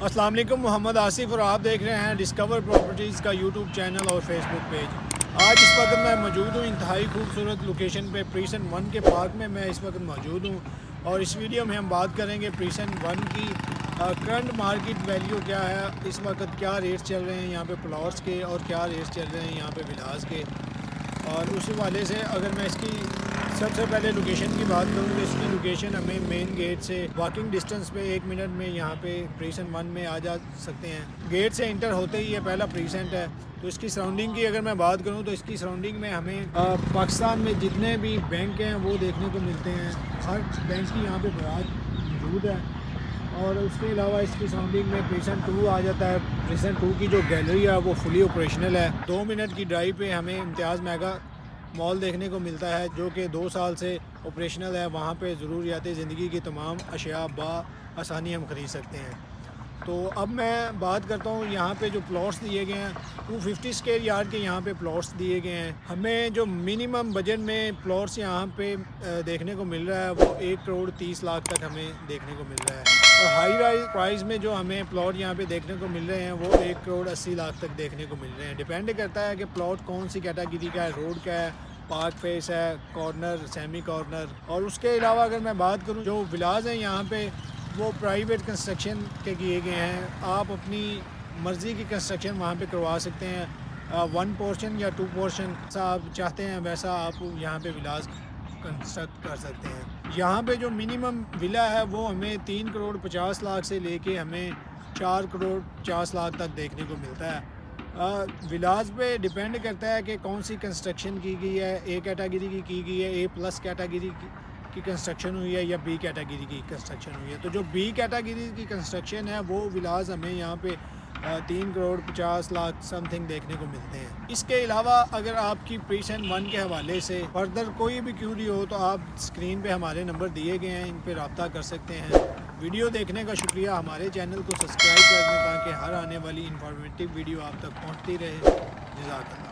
अस्सलाम वालेकुम, मोहम्मद आसिफ और आप देख रहे हैं डिस्कवर प्रॉपर्टीज़ का यूट्यूब चैनल और फेसबुक पेज। आज इस वक्त मैं मौजूद हूँ इंतहाई खूबसूरत लोकेशन पे प्रीसन 1 के पार्क में मैं इस वक्त मौजूद हूँ और इस वीडियो में हम बात करेंगे प्रीसन 1 की करंट मार्केट वैल्यू क्या है, इस वक्त क्या रेट्स चल रहे हैं यहाँ पे प्लॉट्स के और क्या रेट्स चल रहे हैं यहाँ पे विलास के। और उस हवाले से अगर मैं इसकी सबसे पहले लोकेशन की बात करूँ तो इसकी लोकेशन हमें मेन गेट से वॉकिंग डिस्टेंस पे 1 मिनट में यहाँ पे प्रीसन 1 में आ जा सकते हैं। गेट से इंटर होते ही ये पहला प्रीसेंट है। तो इसकी सराउंडिंग की अगर मैं बात करूँ तो इसकी सराउंडिंग में हमें पाकिस्तान में जितने भी बैंक हैं वो देखने को मिलते हैं। हर बैंक की यहाँ पे ब्रांच मौजूद है और उसके अलावा इसकी सराउंडिंग में प्रीसन 2 आ जाता है। प्रीसन 2 की जो गैलरी है वो फुली ऑपरेशनल है। 2 मिनट की ड्राइव पे हमें इम्तियाज़ मेगा मॉल देखने को मिलता है जो कि 2 साल से ऑपरेशनल है। वहाँ पे ज़रूरियात ज़िंदगी की तमाम अशिया आसानी हम ख़रीद सकते हैं। तो अब मैं बात करता हूँ यहाँ पे जो प्लॉट्स दिए गए हैं 250 स्क्वायर यार्ड के यहाँ पे प्लॉट्स दिए गए हैं। हमें जो मिनिमम बजट में प्लॉट्स यहाँ पे देखने को मिल रहा है वो 1 करोड़ 30 लाख तक हमें देखने को मिल रहा है। और हाई राइज प्राइस में जो हमें प्लॉट यहाँ पे देखने को मिल रहे हैं वो 1 करोड़ 80 लाख तक देखने को मिल रहे हैं। डिपेंड करता है कि प्लॉट कौन सी कैटेगरी का है, रोड का है, पार्क फेस है, कॉर्नर, सेमी कॉर्नर। और उसके अलावा अगर मैं बात करूँ जो विलाज हैं यहाँ पे वो प्राइवेट कंस्ट्रक्शन के किए गए हैं। आप अपनी मर्ज़ी की कंस्ट्रक्शन वहाँ पे करवा सकते हैं। 1 पोर्शन या 2 पोर्शन जैसा आप चाहते हैं वैसा आप यहाँ पे विलाज कंस्ट्रक्ट कर सकते हैं। यहाँ पे जो मिनिमम विला है वो हमें 3 करोड़ 50 लाख से लेके हमें 4 करोड़ 50 लाख तक देखने को मिलता है। विलाज पे डिपेंड करता है कि कौन सी कंस्ट्रक्शन की गई है। ए कैटेगरी की गई है, A+ कैटेगरी की कंस्ट्रक्शन हुई है या B कैटेगरी की कंस्ट्रक्शन हुई है। तो जो B कैटेगरी की कंस्ट्रक्शन है वो विलास हमें यहाँ पे 3 करोड़ 50 लाख समथिंग देखने को मिलते हैं। इसके अलावा अगर आपकी प्रीसन 1 के हवाले से फर्दर कोई भी क्यूरी हो तो आप स्क्रीन पे हमारे नंबर दिए गए हैं, इन पे रब्ता कर सकते हैं। वीडियो देखने का शुक्रिया। हमारे चैनल को सब्सक्राइब कर दें ताकि हर आने वाली इंफॉर्मेटिव वीडियो आप तक पहुँचती रहे। जज़ाकल्लाह।